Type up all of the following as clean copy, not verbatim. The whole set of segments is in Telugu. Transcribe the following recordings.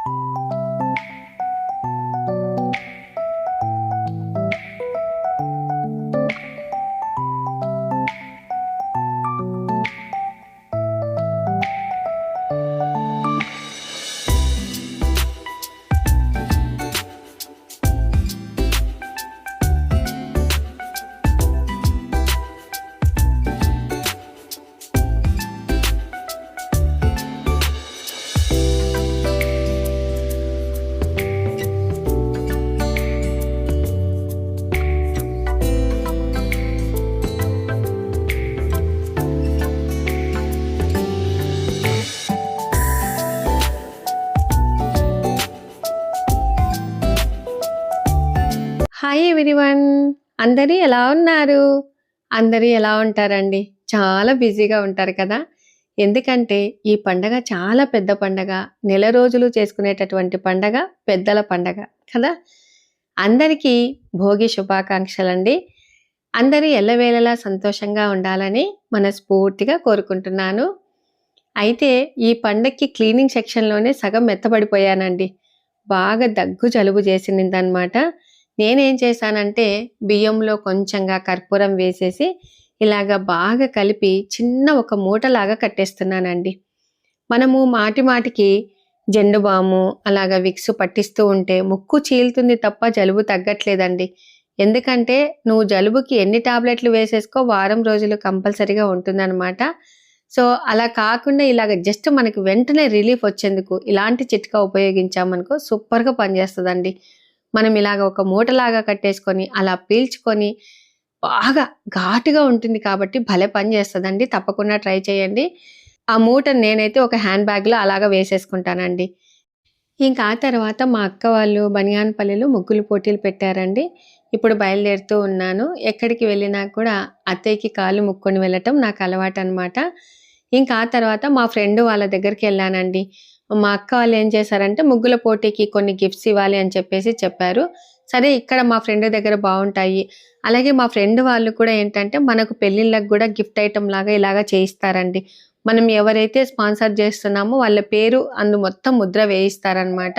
హాయ్ ఎవ్రీవన్, అందరూ ఎలా ఉన్నారు? అందరూ ఎలా ఉంటారండి? చాలా బిజీగా ఉంటారు కదా. ఎందుకంటే ఈ పండగ చాలా పెద్ద పండగ, నెల రోజులు చేసుకునేటటువంటి పండగ, పెద్దల పండగ కదా. అందరికీ భోగి శుభాకాంక్షలండి. అందరూ ఎల్లవేళలా సంతోషంగా ఉండాలని మనస్ఫూర్తిగా కోరుకుంటున్నాను. అయితే ఈ పండగకి క్లీనింగ్ సెక్షన్లోనే సగం మెత్తబడిపోయానండి. బాగా దగ్గు జలుబు చేసిందనమాట. నేనేం చేశానంటే బియ్యంలో కొంచెంగా కర్పూరం వేసేసి ఇలాగ బాగా కలిపి చిన్న ఒక మూటలాగా కట్టేస్తున్నానండి. మనము మాటి మాటికి జెండు బాము అలాగ విక్స్ పట్టిస్తూ ఉంటే ముక్కు చీలుతుంది తప్ప జలుబు తగ్గట్లేదండి. ఎందుకంటే నువ్వు జలుబుకి ఎన్ని టాబ్లెట్లు వేసేసుకో వారం రోజులు కంపల్సరీగా ఉంటుందన్నమాట. సో అలా కాకుండా ఇలాగ జస్ట్ మనకి వెంటనే రిలీఫ్ వచ్చేందుకు ఇలాంటి చిట్కా ఉపయోగించామనుకో సూపర్గా పనిచేస్తుందండి. మనం ఇలాగ ఒక మూటలాగా కట్టేసుకొని అలా పీల్చుకొని బాగా ఘాటుగా ఉంటుంది కాబట్టి భలే పని చేస్తుందండి. తప్పకుండా ట్రై చేయండి. ఆ మూటను నేనైతే ఒక హ్యాండ్ బ్యాగ్లో అలాగ వేసేసుకుంటానండి. ఇంకా ఆ తర్వాత మా అక్క వాళ్ళు బనియాన్పల్లిలో ముగ్గులు పోటీలు పెట్టారండి. ఇప్పుడు బయలుదేరుతూ ఉన్నాను. ఎక్కడికి వెళ్ళినా కూడా అత్తయ్యకి కాళ్ళు ముక్కొని వెళ్ళటం నాకు అలవాటు అనమాట. ఇంకా ఆ తర్వాత మా ఫ్రెండ్ వాళ్ళ దగ్గరికి వెళ్ళానండి. మా అక్క వాళ్ళు ఏం చేశారంటే ముగ్గుల పోటీకి కొన్ని గిఫ్ట్స్ ఇవ్వాలి అని చెప్పారు. సరే ఇక్కడ మా ఫ్రెండ్ దగ్గర బాగుంటాయి, అలాగే మా ఫ్రెండ్ వాళ్ళు కూడా ఏంటంటే మనకు పెళ్ళిళ్ళకి కూడా గిఫ్ట్ ఐటమ్ లాగా ఇలాగా చేయిస్తారండి. మనం ఎవరైతే స్పాన్సర్ చేస్తున్నామో వాళ్ళ పేరు అందు మొత్తం ముద్ర వేయిస్తారనమాట.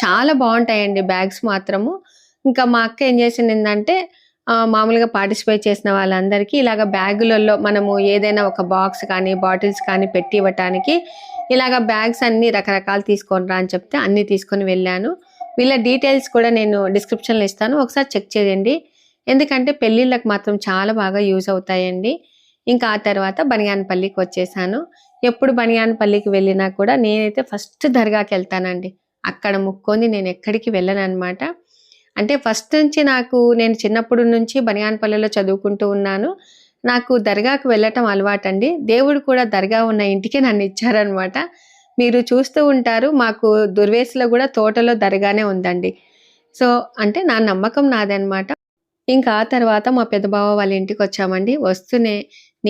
చాలా బాగుంటాయండి బ్యాగ్స్ మాత్రము. ఇంకా మా అక్క ఏం చేసిందంటే మామూలుగా పార్టిసిపేట్ చేసిన వాళ్ళందరికీ ఇలాగ బ్యాగులలో మనము ఏదైనా ఒక బాక్స్ కానీ బాటిల్స్ కానీ పెట్టి ఇవ్వటానికి ఇలాగ బ్యాగ్స్ అన్ని రకరకాలు తీసుకొని రా అని చెప్తే అన్ని తీసుకొని వెళ్ళాను. వీళ్ళ డీటెయిల్స్ కూడా నేను డిస్క్రిప్షన్లో ఇస్తాను, ఒకసారి చెక్ చేయండి. ఎందుకంటే పెళ్ళిళ్ళకి మాత్రం చాలా బాగా యూజ్ అవుతాయండి. ఇంకా ఆ తర్వాత బనియాన్పల్లికి వచ్చేసాను. ఎప్పుడు బనియాన్పల్లికి వెళ్ళినా కూడా నేనైతే ఫస్ట్ దర్గాకి వెళ్తానండి. అక్కడ ముక్కొని నేను ఎక్కడికి వెళ్ళను అనమాట. అంటే ఫస్ట్ నుంచి నేను చిన్నప్పటి నుంచి బనియాన్పల్లిలో చదువుకుంటూ ఉన్నాను. నాకు దర్గాకు వెళ్ళటం అలవాటండి. దేవుడు కూడా దర్గా ఉన్న ఇంటికే నన్ను ఇచ్చారనమాట. మీరు చూస్తూ ఉంటారు, మాకు దుర్వేసిలో కూడా తోటలో దర్గానే ఉందండి. సో అంటే నా నమ్మకం నాదనమాట. ఇంకా ఆ తర్వాత మా పెద్ద బావ వాళ్ళ ఇంటికి వచ్చామండి. వస్తూనే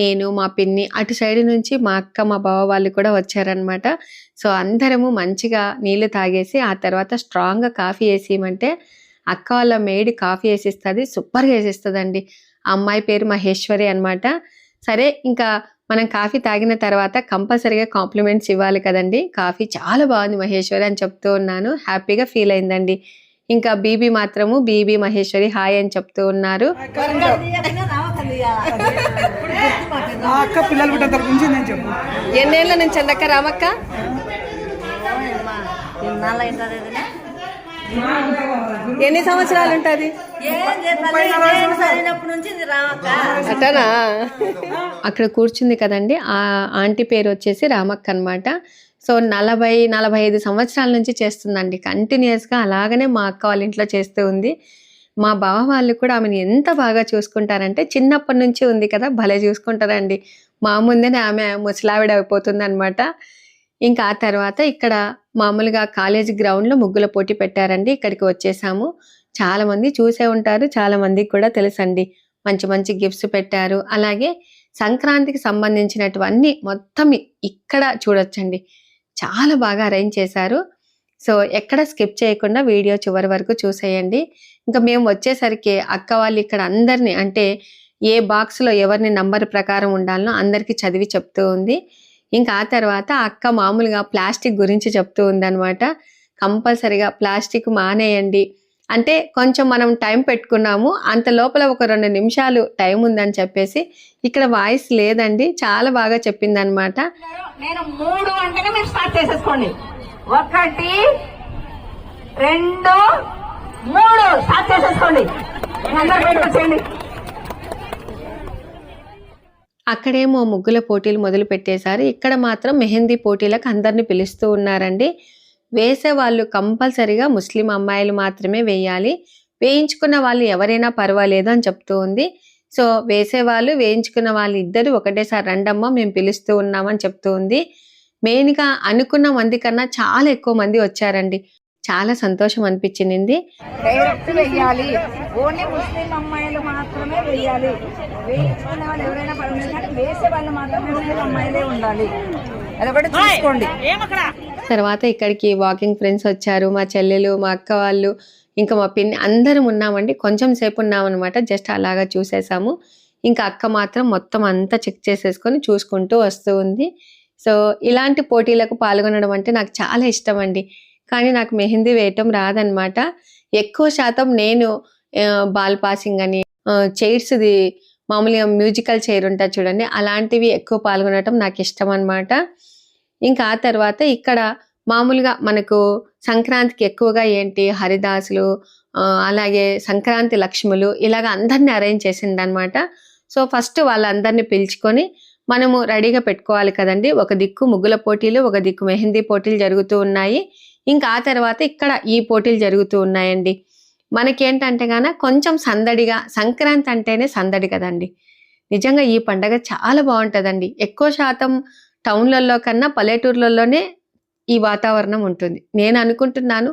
నేను మా పిన్ని అటు సైడ్ నుంచి మా అక్క మా బావ వాళ్ళు కూడా వచ్చారనమాట. సో అందరము మంచిగా నీళ్లు తాగేసి ఆ తర్వాత స్ట్రాంగ్గా కాఫీ వేసేయమంటే అక్క వాళ్ళ మేడ్ కాఫీ వేసిస్తుంది, సూపర్గా వేసిస్తుందండి. ఆ అమ్మాయి పేరు మహేశ్వరి అనమాట. సరే ఇంకా మనం కాఫీ తాగిన తర్వాత కంపల్సరీగా కాంప్లిమెంట్స్ ఇవ్వాలి కదండి. కాఫీ చాలా బాగుంది మహేశ్వరి అని చెప్తూ ఉన్నాను. హ్యాపీగా ఫీల్ అయిందండి. ఇంకా బీబీ మాత్రము బీబీ మహేశ్వరి హాయ్ అని చెప్తూ ఉన్నారు. ఎన్నేళ్ళ నుంచి అందక్క రామక్క? ఎన్ని సంవత్సరాలు ఉంటుంది అటనా? అక్కడ కూర్చుంది కదండి, ఆ ఆంటీ పేరు వచ్చేసి రామక్క అనమాట. సో 40-45 సంవత్సరాల నుంచి చేస్తుందండి కంటిన్యూస్గా. అలాగనే మా అక్క వాళ్ళ ఇంట్లో చేస్తూ ఉంది. మా బావ వాళ్ళు కూడా ఆమెను ఎంత బాగా చూసుకుంటారంటే చిన్నప్పటి నుంచి ఉంది కదా, భలే చూసుకుంటారండి. మా ముందేనే ఆమె ముసలావిడ అయిపోతుంది అనమాట. ఇంకా ఆ తర్వాత ఇక్కడ మామూలుగా కాలేజ్ గ్రౌండ్లో ముగ్గుల పోటీ పెట్టారండి. ఇక్కడికి వచ్చేసాము. చాలా మంది చూసే ఉంటారు, చాలా మందికి కూడా తెలుసండి. మంచి మంచి గిఫ్ట్స్ పెట్టారు. అలాగే సంక్రాంతికి సంబంధించినటువన్నీ మొత్తం ఇక్కడ చూడొచ్చండి. చాలా బాగా అరేంజ్ చేశారు. సో ఎక్కడ స్కిప్ చేయకుండా వీడియో చివరి వరకు చూసేయండి. ఇంకా మేము వచ్చేసరికి అక్క వాళ్ళు ఇక్కడ అందరినీ అంటే ఏ బాక్స్లో ఎవరిని నంబర్ ప్రకారం ఉండాలనో అందరికీ చదివి చెప్తూ ఉంది. ఇంకా ఆ తర్వాత అక్క మామూలుగా ప్లాస్టిక్ గురించి చెప్తూ ఉందన్నమాట. కంపల్సరిగా ప్లాస్టిక్ మానేయండి. అంటే కొంచెం మనం టైం పెట్టుకున్నాము. అంత లోపల ఒక 2 నిమిషాలు టైం ఉందని చెప్పేసి ఇక్కడ వాయిస్ లేదండి. చాలా బాగా చెప్పిందనమాట. నేను 3 అంటేనే మీరు స్టార్ట్ చేసేసుకోండి. 1 2 3 స్టార్ట్ చేసేసుకోండి. అందరూ బయటకు వచ్చేయండి. అక్కడేమో ముగ్గుల పోటీలు మొదలు పెట్టేశారు. ఇక్కడ మాత్రం మెహందీ పోటీలకు అందరిని పిలుస్తూ ఉన్నారండి. వేసేవాళ్ళు కంపల్సరిగా ముస్లిం అమ్మాయిలు మాత్రమే వేయాలి. వేయించుకున్న వాళ్ళు ఎవరైనా పర్వాలేదు అని చెప్తూ ఉంది. సో వేసేవాళ్ళు వేయించుకున్న వాళ్ళు ఇద్దరు ఒకటేసారి రండమ్మా మేము పిలుస్తూ ఉన్నామని చెప్తూ ఉంది. మెయిన్గా అనుకున్న మంది కన్నా చాలా ఎక్కువ మంది వచ్చారండి. చాలా సంతోషం అనిపించింది. డైరెక్ట్ వెయ్యాలి, ఓన్లీ ముస్లిం అమ్మాయిలు మాత్రమే వెయ్యాలి. వేయించుకున్న వాళ్ళు ఎవరైనా పర్వాలేదు కానీ వేసే వాళ్ళు మాత్రం ముస్లిం అమ్మాయిలే ఉండాలి. అదొకటి చూసుకోండి. తర్వాత ఇక్కడికి వాకింగ్ ఫ్రెండ్స్ వచ్చారు. మా చెల్లెలు, మా అక్క వాళ్ళు, ఇంకా మా పిన్ని అందరం ఉన్నామండి. కొంచెం సేపు ఉన్నామన్నమాట. జస్ట్ అలాగా చూసేసాము. ఇంకా అక్క మాత్రం మొత్తం అంతా చెక్ చేసేసుకొని చూసుకుంటూ వస్తూ ఉంది. సో ఇలాంటి పోటీలకు పాల్గొనడం అంటే నాకు చాలా ఇష్టం అండి. కానీ నాకు మెహందీ వేయటం రాదనమాట. ఎక్కువ శాతం నేను బాల్ పాసింగ్ అని చైర్స్ది మామూలుగా మ్యూజికల్ చైర్ ఉంటుంది చూడండి, అలాంటివి ఎక్కువ పాల్గొనటం నాకు ఇష్టం అనమాట. ఇంకా ఆ తర్వాత ఇక్కడ మామూలుగా మనకు సంక్రాంతికి ఎక్కువగా ఏంటి హరిదాసులు, అలాగే సంక్రాంతి లక్ష్ములు ఇలాగ అందరినీ అరేంజ్ చేసిండనమాట. సో ఫస్ట్ వాళ్ళందరినీ పిలుచుకొని మనము రెడీగా పెట్టుకోవాలి కదండి. ఒక దిక్కు ముగ్గుల పోటీలు, ఒక దిక్కు మెహందీ పోటీలు జరుగుతూ ఉన్నాయి. ఇంకా ఆ తర్వాత ఇక్కడ ఈ పోటీలు జరుగుతూ ఉన్నాయండి. మనకేంటంటే గాన కొంచెం సందడిగా, సంక్రాంతి అంటేనే సందడి కదండి. నిజంగా ఈ పండగ చాలా బాగుంటుందండి. ఎక్కువ శాతం టౌన్లలో కన్నా పల్లెటూర్లలోనే ఈ వాతావరణం ఉంటుంది. నేను అనుకుంటున్నాను,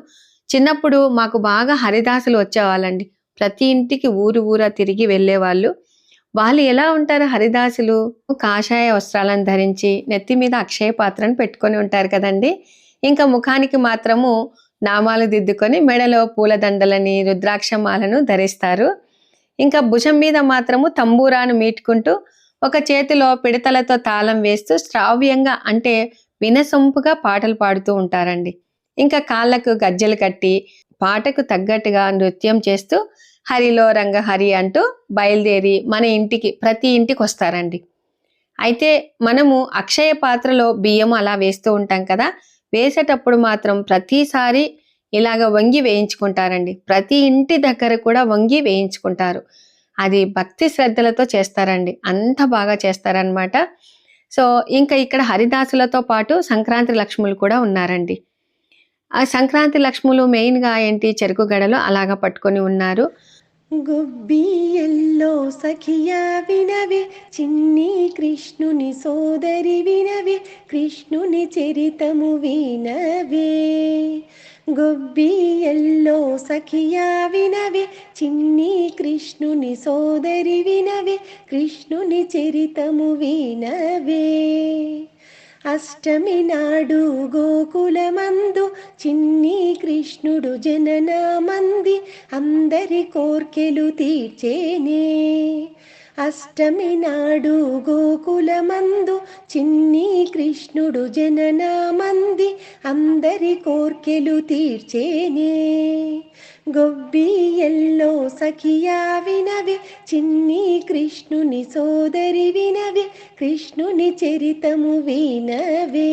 చిన్నప్పుడు మాకు బాగా హరిదాసులు వచ్చేవాళ్ళండి. ప్రతి ఇంటికి ఊరా తిరిగి వెళ్ళేవాళ్ళు. వాళ్ళు ఎలా ఉంటారు హరిదాసులు? కాషాయ వస్త్రాలను ధరించి నెత్తి మీద అక్షయ పాత్రను పెట్టుకొని ఉంటారు కదండి. ఇంకా ముఖానికి మాత్రము నామాలు దిద్దుకొని మెడలో పూలదండలని, రుద్రాక్షమాలను ధరిస్తారు. ఇంకా భుజం మీద మాత్రము తంబూరాను మీటుకుంటూ ఒక చేతిలో పిడతలతో తాళం వేస్తూ శ్రావ్యంగా అంటే వినసొంపుగా పాటలు పాడుతూ ఉంటారండి. ఇంకా కాళ్ళకు గజ్జెలు కట్టి పాటకు తగ్గట్టుగా నృత్యం చేస్తూ హరిలో రంగ హరి అంటూ బయలుదేరి మన ఇంటికి ప్రతి ఇంటికి వస్తారండి. అయితే మనము అక్షయ పాత్రలో బియ్యం అలా వేస్తూ ఉంటాం కదా, వేసేటప్పుడు మాత్రం ప్రతిసారి ఇలాగ వంగి వేయించుకుంటారండి. ప్రతి ఇంటి దగ్గర కూడా వంగి వేయించుకుంటారు. అది భక్తి శ్రద్ధలతో చేస్తారండి. అంత బాగా చేస్తారనమాట. సో ఇంకా ఇక్కడ హరిదాసులతో పాటు సంక్రాంతి లక్ష్ములు కూడా ఉన్నారండి. ఆ సంక్రాంతి లక్ష్ములు మెయిన్గా ఏంటి చెరుకు గడలు అలాగా పట్టుకొని ఉన్నారు. గొబ్బియల్లో సఖియా వినవి, చిన్ని కృష్ణుని సోదరి వినవి, కృష్ణుని చరితము వినవే. గొబ్బియల్లో సఖియా వినవి, చిన్ని కృష్ణుని సోదరి వినవి, కృష్ణుని చరితము వినవే. అష్టమి నాడు గోకులమందు చిన్ని కృష్ణుడు జననామంది, అందరి కోర్కెలు తీర్చేనే. అష్టమి నాడు గోకులమందు చిన్ని కృష్ణుడు జననామంది, అందరి కోర్కెలు తీర్చేనే. గొబ్బియల్లో సఖియా వినవి, చిన్ని కృష్ణుని సోదరి వినవి, కృష్ణుని చరితము వినవే.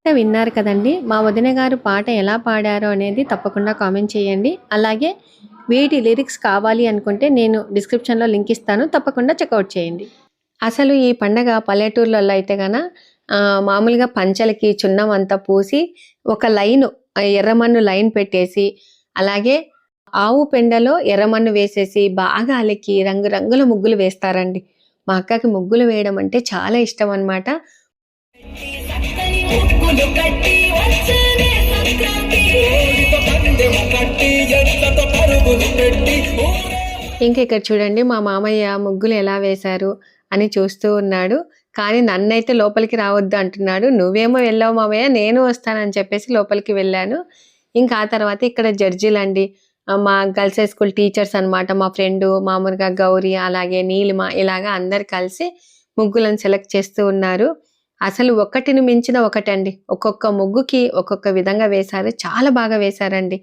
విన్నారు కదండి. మా వదిన గారు పాట ఎలా పాడారో అనేది తప్పకుండా కామెంట్ చేయండి. అలాగే వీటి లిరిక్స్ కావాలి అనుకుంటే నేను డిస్క్రిప్షన్లో లింక్ ఇస్తాను, తప్పకుండా చెక్అవుట్ చేయండి. అసలు ఈ పండగ పల్లెటూర్లలో అయితే గన మామూలుగా పంచలకి చున్నం అంతా పూసి ఒక లైన్ ఎర్రమన్ను లైన్ పెట్టేసి, అలాగే ఆవు పెండలో ఎర్రమన్ను వేసేసి బాగా అలికి రంగురంగుల ముగ్గులు వేస్తారండి. మా అక్కకి ముగ్గులు వేయడం అంటే చాలా ఇష్టం అన్నమాట. ఇంకా ఇక్కడ చూడండి మా మామయ్య ముగ్గులు ఎలా వేశారు అని చూస్తూ ఉన్నాడు. కానీ నన్నైతే లోపలికి రావద్దు అంటున్నాడు. నువ్వేమో వెళ్ళావు మామయ్య, నేను వస్తానని చెప్పేసి లోపలికి వెళ్ళాను. ఇంకా ఆ తర్వాత ఇక్కడ జడ్జిలండి, మా గర్ల్స్ హై స్కూల్ టీచర్స్ అనమాట. మా ఫ్రెండు మామూలుగా గౌరీ, అలాగే నీలిమ, ఇలాగా అందరు కలిసి ముగ్గులను సెలెక్ట్ చేస్తూ ఉన్నారు. అసలు ఒకటిని మించిన ఒకటండి. ఒక్కొక్క ముగ్గుకి ఒక్కొక్క విధంగా వేశారు. చాలా బాగా వేశారండి.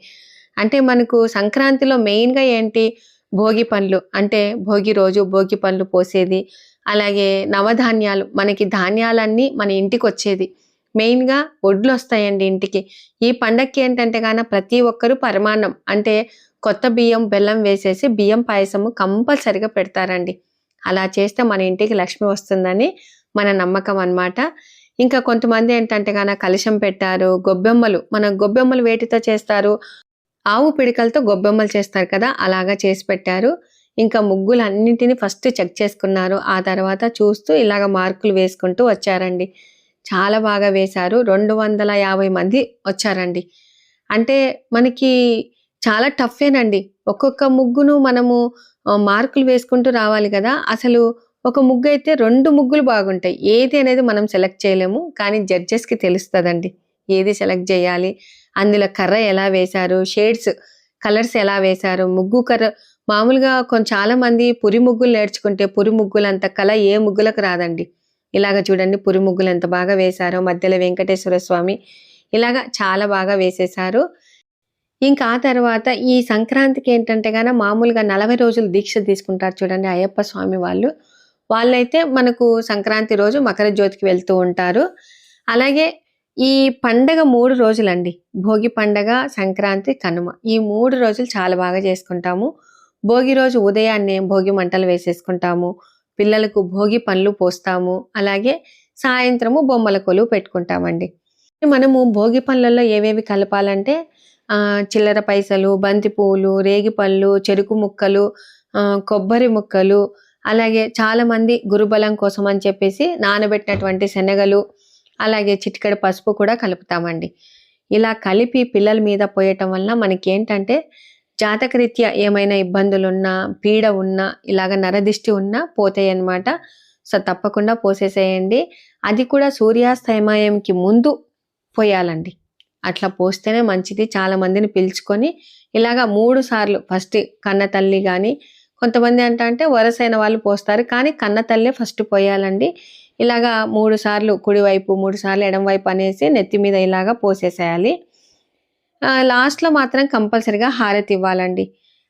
అంటే మనకు సంక్రాంతిలో మెయిన్‌గా ఏంటి భోగి పండ్లు. అంటే భోగి రోజు భోగి పండ్లు పోసేది. అలాగే నవధాన్యాలు మనకి ధాన్యాలన్నీ మన ఇంటికొచ్చేది. మెయిన్‌గా ఒడ్లొస్తాయండి ఇంటికి. ఈ పండక్కి ఏంటంటే ప్రతి ఒక్కరు పరమాన్నం అంటే కొత్త బియ్యం, బెల్లం వేసేసి బియ్యం పాయసము కంపల్సరీగా పెడతారండి. అలా చేస్తే మన ఇంటికి లక్ష్మి వస్తుందని మన నమ్మకం అన్నమాట. ఇంకా కొంతమంది ఏంటంటే కలశం పెట్టారు. గొబ్బెమ్మలు మన గొబ్బెమ్మలు వేటితో చేస్తారు? ఆవు పిడికలతో గొబ్బెమ్మలు చేస్తారు కదా! అలాగా చేసి పెట్టారు. ఇంకా ముగ్గులన్నింటిని ఫస్ట్ చెక్ చేసుకున్నారు. ఆ తర్వాత చూస్తూ ఇలాగ మార్కులు వేసుకుంటూ వచ్చారండి. చాలా బాగా వేశారు. 250 మంది వచ్చారండి. అంటే మనకి చాలా టఫేనండి. ఒక్కొక్క ముగ్గును మనము మార్కులు వేసుకుంటూ రావాలి కదా! అసలు ఒక ముగ్గు అయితే 2 ముగ్గులు బాగుంటాయి. ఏది అనేది మనం సెలెక్ట్ చేయలేము. కానీ జడ్జెస్‌కి తెలుస్తదండి. ఏది సెలెక్ట్ చేయాలి, అందులో కర్ర ఎలా వేశారు, షేడ్స్ కలర్స్ ఎలా వేశారు, ముగ్గు కర్ర మామూలుగా చాలా మంది పురి ముగ్గులు నేర్చుకుంటే పురి ముగ్గులంత కళ ఏ ముగ్గులకు రాదండి. ఇలాగ చూడండి పురి ముగ్గులు ఎంత బాగా వేశారో, మధ్యలో వెంకటేశ్వర స్వామి ఇలాగ చాలా బాగా వేసేశారు. ఇంకా ఆ తర్వాత ఈ సంక్రాంతికి ఏంటంటే మామూలుగా 40 రోజులు దీక్ష తీసుకుంటారు చూడండి అయ్యప్ప స్వామి వాళ్ళు. వాళ్ళైతే మనకు సంక్రాంతి రోజు మకర జ్యోతికి వెళ్తూ ఉంటారు. అలాగే ఈ పండగ 3 రోజులండి. భోగి పండగ, సంక్రాంతి, కనుమ. ఈ 3 రోజులు చాలా బాగా చేసుకుంటాము. భోగి రోజు ఉదయాన్నే భోగి మంటలు వేసేసుకుంటాము. పిల్లలకు భోగి పండ్లు పోస్తాము. అలాగే సాయంత్రము బొమ్మల కొలువు పెట్టుకుంటామండి. మనము భోగి పండ్లలో ఏవేవి కలపాలంటే చిల్లర పైసలు, బంతి పువ్వులు, రేగి పళ్ళు, చెరుకు ముక్కలు, కొబ్బరి ముక్కలు, అలాగే చాలా మంది గురుబలం కోసం అని చెప్పేసి నానబెట్టినటువంటి శనగలు, అలాగే చిటికెడు పసుపు కూడా కలుపుతామండి. ఇలా కలిపి పిల్లల మీద పోయటం వల్ల మనకి ఏంటంటే జాతకరీత్యా ఏమైనా ఇబ్బందులున్నా, పీడ ఉన్నా, ఇలాగ నరదిష్టి ఉన్నా పోతాయి అన్నమాట. సో తప్పకుండా పోసేసేయండి. అది కూడా సూర్యాస్తమయంకి ముందు పోయాలండి. అట్లా పోస్తేనే మంచిది. చాలా మందిని పిలుచుకొని ఇలాగ 3 సార్లు ఫస్ట్ కన్న తల్లి కానీ, కొంతమంది అంటే వరసైన వాళ్ళు పోస్తారు. కానీ కన్న తల్లే ఫస్ట్ పోయాలండి. ఇలాగా 3 సార్లు కుడివైపు, 3 సార్లు ఎడమవైపు అనేసి నెత్తి మీద ఇలాగ పోసేసేయాలి. లాస్ట్లో మాత్రం కంపల్సరిగా హారతి ఇవ్వాలండి.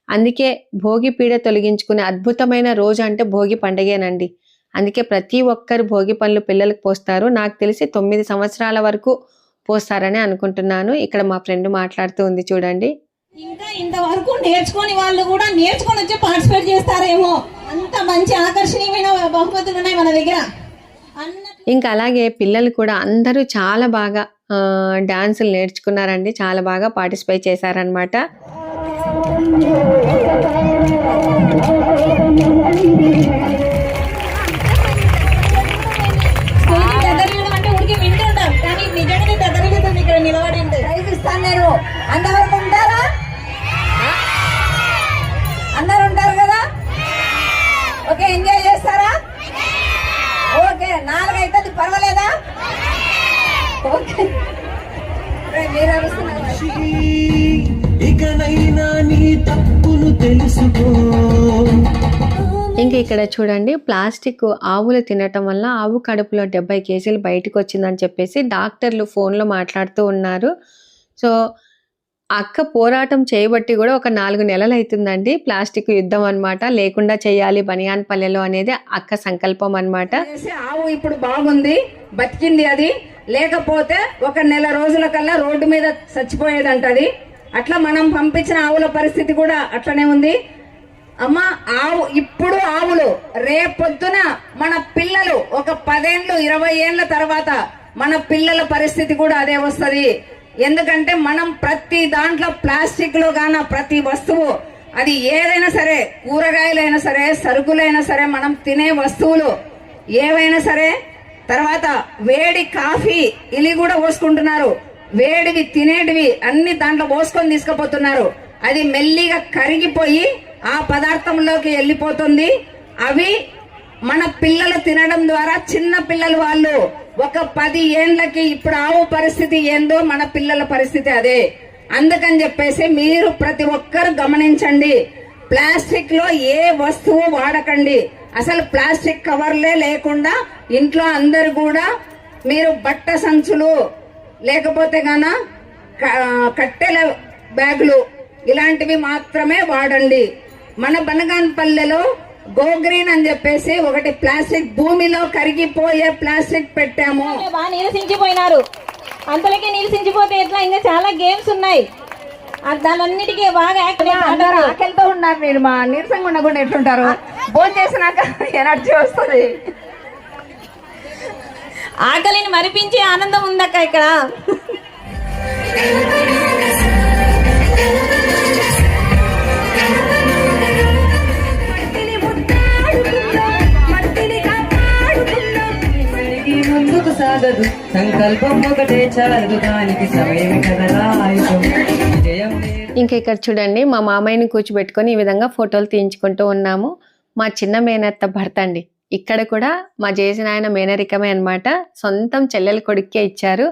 అందుకే భోగి పీడ తొలగించుకునే అద్భుతమైన రోజు అంటే భోగి పండగేనండి. అందుకే ప్రతి ఒక్కరు భోగి పండ్లు పిల్లలకు పోస్తారు. నాకు తెలిసి 9 సంవత్సరాల వరకు పోస్తారని అనుకుంటున్నాను. ఇక్కడ మా ఫ్రెండ్ మాట్లాడుతూ ఉంది చూడండి. ఇంకా ఇంతవరకు నేర్చుకొని వాళ్ళు కూడా నేర్చుకొని వచ్చి పార్టిసిపేట్ చేస్తారేమో, అంత మంచి ఆకర్షణీయమైన బహుమతులు ఉన్నాయి మన దగ్గర. ఇంకా అలాగే పిల్లలు కూడా అందరూ చాలా బాగా డాన్సులు నేర్చుకున్నారండి. చాలా బాగా పార్టిసిపేట్ చేశారనమాట. అందరూ ఉంటారా? అందరు ఉంటారు కదా? ఓకే, ఎంజాయ్ చేస్తారా? ఓకే, 4 అవుతుంది పర్వాలేదా? ఓకే, మీరు అరుస్తున్నారు. ఇకనైనా నీ తప్పును తెలుసుకో. ఇంకా ఇక్కడ చూడండి ప్లాస్టిక్ ఆవులు తినటం వల్ల ఆవు కడుపులో 70 కేజీలు బయటకు వచ్చిందని చెప్పేసి డాక్టర్లు ఫోన్లో మాట్లాడుతూ ఉన్నారు. సో అక్క పోరాటం చేయబట్టి కూడా ఒక 4 నెలలు అవుతుందండి. ప్లాస్టిక్ యుద్ధం అన్నమాట. లేకుండా చేయాలి బనియాన్ పల్లెలో అనేది అక్క సంకల్పం అన్నమాట. ఆవు ఇప్పుడు బాగుంది, బతికింది. అది లేకపోతే ఒక నెల రోజుల కల్లా రోడ్డు మీద చచ్చిపోయేదంటది. అట్లా మనం పంపించిన ఆవుల పరిస్థితి కూడా అట్లనే ఉంది. అమ్మ ఆవు ఇప్పుడు ఆవులు రేపొద్దున మన పిల్లలు ఒక 10 ఏళ్ళు 20 ఏళ్ల తర్వాత మన పిల్లల పరిస్థితి కూడా అదే వస్తుంది. ఎందుకంటే మనం ప్రతి దాంట్లో ప్లాస్టిక్ లో గాన ప్రతి వస్తువు, అది ఏదైనా సరే, కూరగాయలైనా సరే, సరుకులైనా సరే, మనం తినే వస్తువులు ఏవైనా సరే, తర్వాత వేడి కాఫీ ఇలి కూడా పోసుకుంటున్నారు. వేడివి తినేటివి అన్ని దాంట్లో పోసుకొని తీసుకుపోతున్నారు. అది మెల్లిగా కరిగిపోయి ఆ పదార్థంలోకి వెళ్ళిపోతుంది. అవి మన పిల్లలు తినడం ద్వారా చిన్న పిల్లలు వాళ్ళు ఒక 10 ఏండ్లకి ఇప్పుడు ఆవు పరిస్థితి ఏందో మన పిల్లల పరిస్థితి అదే. అందుకని చెప్పేసి మీరు ప్రతి ఒక్కరు గమనించండి, ప్లాస్టిక్ లో ఏ వస్తువు వాడకండి. అసలు ప్లాస్టిక్ కవర్లే లేకుండా ఇంట్లో అందరు కూడా మీరు బట్ట సంచులు లేకపోతే గాన కట్టెల బ్యాగులు ఇలాంటివి మాత్రమే వాడండి. మన బనగానపల్లెలో గోగ్రీన్ అని చెప్పేసి ఒకటి ప్లాస్టిక్, భూమిలో కరిగిపోయే ప్లాస్టిక్ పెట్టాము. బాగా నిరసించిపోయినారు. అంతలోకి నిరసించిపోతే ఎట్లా, ఇంకా చాలా గేమ్స్ ఉన్నాయి, దానన్నిటికీ బాగా ఆకలితో ఉన్నారు. మీరు మా నీరసంగా ఉండకుండా ఎట్లుంటారు? భోజనం చేసినాక ఎనర్జీ వస్తుంది. ఆకలిని మరిపించే ఆనందం ఉందక్క ఇక్కడ. ముందుకు సాగదు సంకల్పం ఒకటే చాలదు, దానికి సమయం కదరా ఆయుధం. జయం ఇంకా ఇక్కడ చూడండి, మా మామయ్యని కూర్చోబెట్టుకొని ఈ విధంగా ఫోటోలు తీయించుకుంటూ ఉన్నాము. మా చిన్న మేనత్త భర్త అండి. ఇక్కడ కూడా మా చేసిన ఆయన మేనరికమే అనమాట. సొంతం చెల్లెల కొడుక్కే ఇచ్చారు.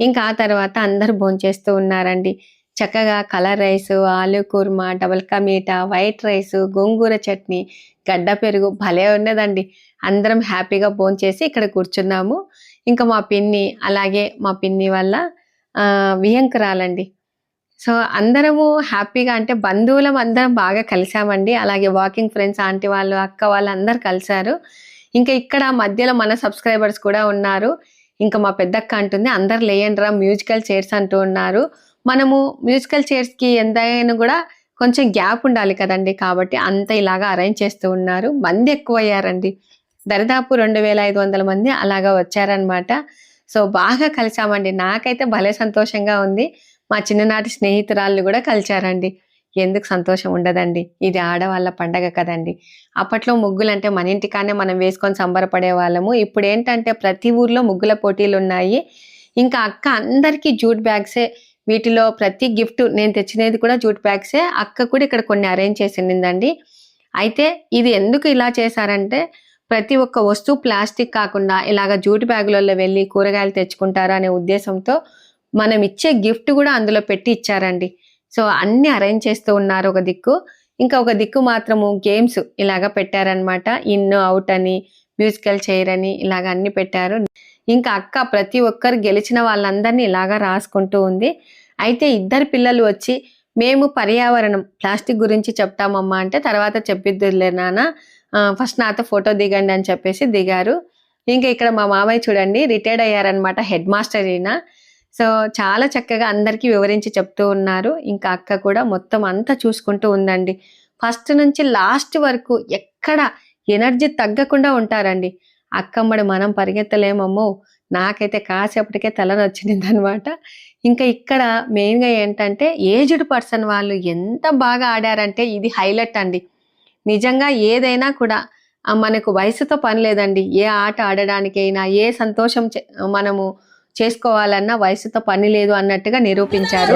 ఇంకా ఆ తర్వాత అందరు భోంచేస్తూ ఉన్నారండి. చక్కగా కలర్ రైస్, ఆలు kurma, double ka meetha, white rice, గోంగూర చట్నీ, గడ్డ పెరుగు భలే ఉన్నదండి. అందరం హ్యాపీగా భోంచేసి ఇక్కడ కూర్చున్నాము. ఇంకా మా పిన్ని, అలాగే మా పిన్ని వల్ల వియంకురాలండి. సో అందరము హ్యాపీగా, అంటే బంధువులం అందరం బాగా కలిసామండి. అలాగే వాకింగ్ ఫ్రెండ్స్, ఆంటీ వాళ్ళు, అక్క వాళ్ళు అందరు కలిసారు. ఇంకా ఇక్కడ మధ్యలో మన సబ్స్క్రైబర్స్ కూడా ఉన్నారు. ఇంకా మా పెద్దక్క అంటుంది, అందరు లేయండిరా మ్యూజికల్ చైర్స్ అంటూ ఉన్నారు. మనము మ్యూజికల్ చైర్స్కి ఎంతైనా కూడా కొంచెం గ్యాప్ ఉండాలి కదండి, కాబట్టి అంత ఇలాగా అరేంజ్ చేస్తూ ఉన్నారు. మంది ఎక్కువ అయ్యారండి, దరిదాపు 2500 మంది అలాగా వచ్చారనమాట. సో బాగా కలిసామండి. నాకైతే భలే సంతోషంగా ఉంది. మా చిన్ననాటి స్నేహితురాళ్ళు కూడా కలిచారండి. ఎందుకు సంతోషం ఉండదండి, ఇది ఆడవాళ్ళ పండగ కదండి. అప్పట్లో ముగ్గులు అంటే మన ఇంటికానే మనం వేసుకొని సంబరపడే వాళ్ళము. ఇప్పుడు ఏంటంటే ప్రతి ఊర్లో ముగ్గుల పోటీలు ఉన్నాయి. ఇంకా అక్క అందరికీ జూట్ బ్యాగ్సే, వీటిలో ప్రతి గిఫ్ట్ నేను తెచ్చినది కూడా జూట్ బ్యాగ్సే. అక్క కూడా ఇక్కడ కొన్ని అరేంజ్ చేసిందండి. అయితే ఇది ఎందుకు ఇలా చేశారంటే, ప్రతి ఒక్క వస్తువు ప్లాస్టిక్ కాకుండా ఇలాగ జూట్ బ్యాగులలో వెళ్ళి కూరగాయలు తెచ్చుకుంటారు అనే ఉద్దేశంతో మనం ఇచ్చే గిఫ్ట్ కూడా అందులో పెట్టి ఇచ్చారండి. సో అన్ని అరేంజ్ చేస్తూ ఉన్నారు ఒక దిక్కు. ఇంకా ఒక దిక్కు మాత్రము గేమ్స్ ఇలాగ పెట్టారనమాట. ఇన్ అవుట్ అని, మ్యూజికల్ చైర్ అని ఇలాగ అన్ని పెట్టారు. ఇంకా అక్క ప్రతి ఒక్కరు గెలిచిన వాళ్ళందరినీ ఇలాగా రాసుకుంటూ ఉంది. అయితే ఇద్దరు పిల్లలు వచ్చి, మేము పర్యావరణం ప్లాస్టిక్ గురించి చెప్తామమ్మా అంటే, తర్వాత చెప్పిద్దులే నాన్న, ఫస్ట్ నాతో ఫోటో దిగండి అని చెప్పేసి దిగారు. ఇంకా ఇక్కడ మా మామయ్య చూడండి, రిటైర్డ్ అయ్యారనమాట, హెడ్ మాస్టర్ ఈయన. సో చాలా చక్కగా అందరికీ వివరించి చెప్తూ ఉన్నారు. ఇంకా అక్క కూడా మొత్తం అంతా చూసుకుంటూ ఉందండి. ఫస్ట్ నుంచి లాస్ట్ వరకు ఎక్కడ ఎనర్జీ తగ్గకుండా ఉంటారండి. అక్కమ్మడి మనం పరిగెత్తలేమమ్మో, నాకైతే కాసేపటికే తలనొచ్చింది అనమాట. ఇంకా ఇక్కడ మెయిన్గా ఏంటంటే ఏజ్డ్ పర్సన్ వాళ్ళు ఎంత బాగా ఆడారంటే ఇది హైలైట్ అండి. నిజంగా ఏదైనా కూడా మనకు వయసుతో పని లేదండి. ఏ ఆట ఆడడానికైనా, ఏ సంతోషం మనము చేసుకోవాలన్నా వయసుతో పని లేదు అన్నట్టుగా నిరూపించారు.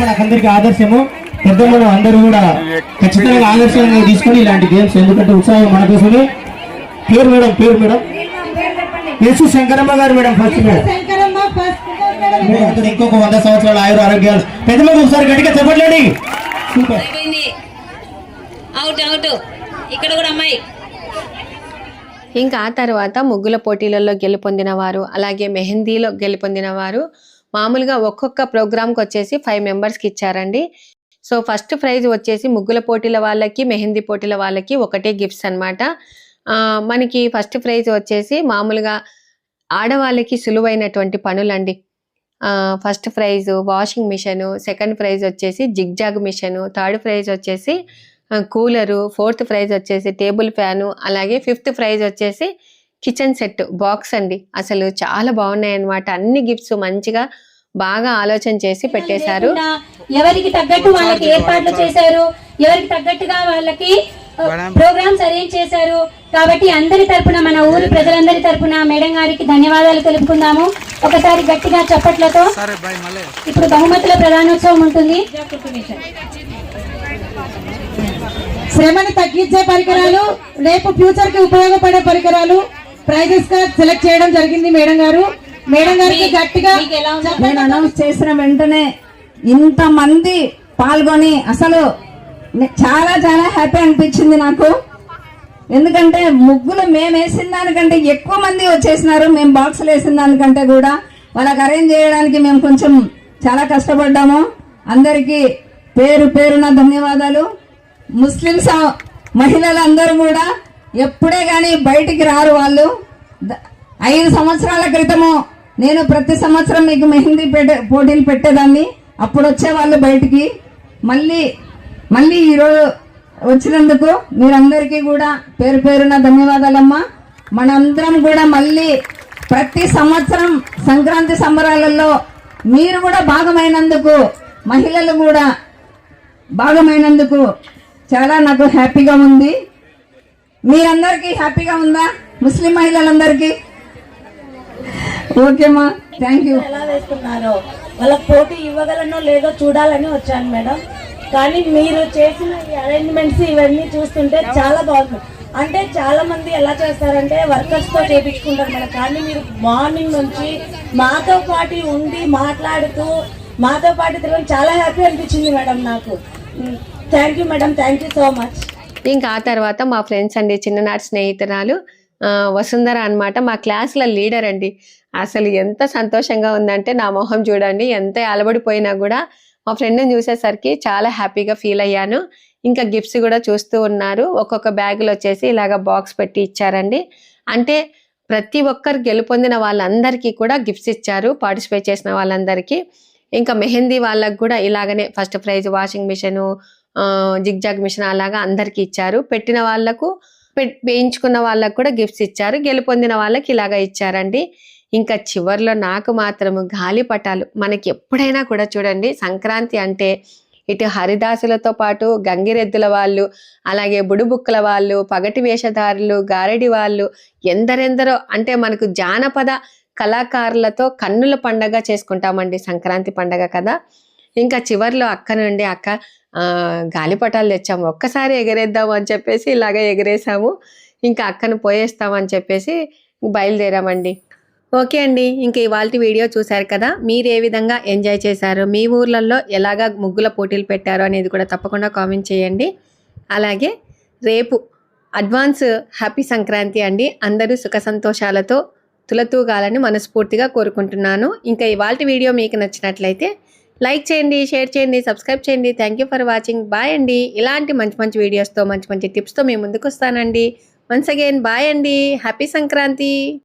మనకందరికి ఆదర్శము. పెద్దలు అందరూ కూడా ఖచ్చితంగా ఆదర్శంగా తీసుకొని ఇలాంటి గేమ్స్, ఎందుకంటే ఉత్సాహం మన కోసమే. పేరు మేడం ఎస్ శంకరమ్మ గారు మేడం, ఫస్ట్ మేడం. ఇంకొక 100 సంవత్సరాల ఆయుర ఆరోగ్యాలు. పెద్దలకు ఒకసారి గట్టిగా చెప్పట్లేండి. సూపర్. ఇక్కడ కూడా అమ్మాయి. ఇంకా ఆ తర్వాత ముగ్గుల పోటీలలో గెలుపొందిన వారు, అలాగే మెహందీలో గెలుపొందిన వారు మామూలుగా ఒక్కొక్క ప్రోగ్రామ్కి వచ్చేసి 5 మెంబర్స్కి ఇచ్చారండి. సో ఫస్ట్ ప్రైజ్ వచ్చేసి ముగ్గుల పోటీల వాళ్ళకి, మెహందీ పోటీల వాళ్ళకి ఒకటే గిఫ్ట్స్ అనమాట. మనకి ఫస్ట్ ప్రైజ్ వచ్చేసి మామూలుగా ఆడవాళ్ళకి సులువైనటువంటి పనులండి. First prize washing machine, second prize వచ్చేసి జిగ్జాగ్ మిషను, థర్డ్ ప్రైజ్ వచ్చేసి కూలరు, ఫోర్త్ ప్రైజ్ వచ్చేసి టేబుల్ ఫ్యాను, అలాగే ఫిఫ్త్ ప్రైజ్ వచ్చేసి కిచెన్ సెట్ బాక్స్ అండి. అసలు చాలా బాగున్నాయి అన్నమాట. అన్ని గిఫ్ట్స్ మంచిగా బాగా ఆలోచన చేసి పెట్టేశారు. ఎవరికి తగ్గట్టు వాళ్ళకి ఏర్పాట్లు చేశారు, ఎవరికి తగ్గట్టుగా వాళ్ళకి ప్రోగ్రామ్స్ అరేంజ్ చేశారు. కాబట్టి అందరి తరపున, మన ఊరి ప్రజలందరి తరపున మేడం గారికి ధన్యవాదాలు తెలుపుకుందాము ఒకసారి గట్టిగా చప్పట్లతో. ఇప్పుడు బహుమతుల ప్రధానోత్సవం ఉంటుంది. శ్రమను తగ్గించే పరికరాలు, రేపు ఫ్యూచర్ కి ఉపయోగపడే పరికరాలు ప్రైజెస్ గా సెలెక్ట్ చేయడం జరిగింది మేడం గారు. మేడం గారికి గట్టిగా మీకు ఎలా ఉంది? నేను అనౌన్స్ చేసిన వెంటనే ఇంతమంది పాల్గొని అసలు చాలా చాలా హ్యాపీ అనిపించింది నాకు. ఎందుకంటే ముగ్గులు మేము వేసిన దానికంటే ఎక్కువ మంది వచ్చేసినారు. మేము బాక్సులు వేసిన దానికంటే కూడా వాళ్ళకి అరేంజ్ చేయడానికి మేము కొంచెం చాలా కష్టపడ్డాము. అందరికీ పేరు పేరున ధన్యవాదాలు. ముస్లిమ్స్ మహిళలందరూ కూడా ఎప్పుడే కానీ బయటికి రారు. వాళ్ళు 5 సంవత్సరాల క్రితము నేను ప్రతి సంవత్సరం మీకు మెహందీ పోటీలు పెట్టేదాన్ని. అప్పుడు వచ్చేవాళ్ళు బయటికి. మళ్ళీ ఈరోజు వచ్చినందుకు మీరందరికీ కూడా పేరు పేరున ధన్యవాదాలమ్మా. మనందరం కూడా మళ్ళీ ప్రతి సంవత్సరం సంక్రాంతి సంబరాలలో మీరు కూడా భాగమైనందుకు, మహిళలు కూడా భాగమైనందుకు చాలా నాకు హ్యాపీగా ఉంది. మీరందరికీ హ్యాపీగా ఉందా? ముస్లిం మహిళలందరికీ ఓకేమా? Thank you. ఎలా వేస్తున్నారో వాళ్ళకి పోటీ ఇవ్వగలనో లేదో చూడాలని వచ్చాను మేడం. కానీ మీరు చేసిన ఈ అరేంజ్మెంట్స్ ఇవన్నీ చూస్తుంటే చాలా బాగుంది. అంటే చాలా మంది ఎలా చేస్తారంటే వర్కర్స్ తో చేయించుకుంటారు మేడం. కానీ మీరు మార్నింగ్ నుంచి మాతో పాటు ఉండి మాట్లాడుతూ మాతో పాటు తిరగడం చాలా హ్యాపీ అనిపించింది మేడం నాకు. Thank you madam, thank you so much. ఇంకా ఆ తర్వాత మా ఫ్రెండ్స్ అండి, చిన్ననాటి స్నేహితురాలు వసుంధర అన్నమాట, మా క్లాస్లో లీడర్ అండి. అసలు ఎంత సంతోషంగా ఉందంటే నా మొహం చూడండి, ఎంత అలబడిపోయినా కూడా మా ఫ్రెండ్ని చూసేసరికి చాలా హ్యాపీగా ఫీల్ అయ్యాను. ఇంకా గిఫ్ట్స్ కూడా చూస్తూ ఉన్నారు. ఒక్కొక్క బ్యాగులో వచ్చేసి ఇలాగ బాక్స్ పెట్టి ఇచ్చారండి. అంటే ప్రతి ఒక్కరు గెలుపొందిన వాళ్ళందరికీ కూడా గిఫ్ట్స్ ఇచ్చారు, పార్టిసిపేట్ చేసిన వాళ్ళందరికీ. ఇంకా మెహందీ వాళ్ళకు కూడా ఇలాగనే first prize washing machine, zigzag machine అలాగా అందరికి ఇచ్చారు. పెట్టిన వాళ్ళకు వేయించుకున్న వాళ్ళకు కూడా గిఫ్ట్స్ ఇచ్చారు. గెలుపొందిన వాళ్ళకి ఇలాగా ఇచ్చారండి. ఇంకా చివర్లో నాకు మాత్రము గాలిపటాలు. మనకి ఎప్పుడైనా కూడా చూడండి సంక్రాంతి అంటే ఇటు హరిదాసులతో పాటు గంగిరెద్దుల వాళ్ళు, అలాగే బుడుబుక్కల వాళ్ళు, పగటి వేషధారులు, గారడి వాళ్ళు, ఎందరెందరో అంటే మనకు జానపద కళాకారులతో కన్నుల పండగ చేసుకుంటామండి సంక్రాంతి పండగ కదా. ఇంకా చివర్లో అక్క నుండి అక్క గాలిపటాలు తెచ్చాము, ఒక్కసారి ఎగరేద్దాము అని చెప్పేసి ఇలాగ ఎగరేసాము. ఇంకా అక్కను పోయేస్తామని చెప్పేసి బయలుదేరామండి. ఓకే అండి, ఇంకా ఇవాళ వీడియో చూశారు కదా. మీరు ఏ విధంగా ఎంజాయ్ చేశారు, మీ ఊర్లలో ఎలాగా ముగ్గుల పోటీలు పెట్టారో అనేది కూడా తప్పకుండా కామెంట్ చేయండి. అలాగే రేపు అడ్వాన్స్ హ్యాపీ సంక్రాంతి అండి. అందరూ సుఖ సంతోషాలతో తులతూగాలని మనస్ఫూర్తిగా కోరుకుంటున్నాను. ఇంకా ఇవాళ వీడియో మీకు నచ్చినట్లయితే లైక్ చేయండి, షేర్ చేయండి, సబ్స్క్రైబ్ చేయండి. Thank you for watching. Bye అండి. ఇలాంటి మంచి మంచి వీడియోస్తో మంచి మంచి టిప్స్తో మీ ముందుకు వస్తానండి. వన్స్ అగైన్ బాయ్ అండి. హ్యాపీ సంక్రాంతి.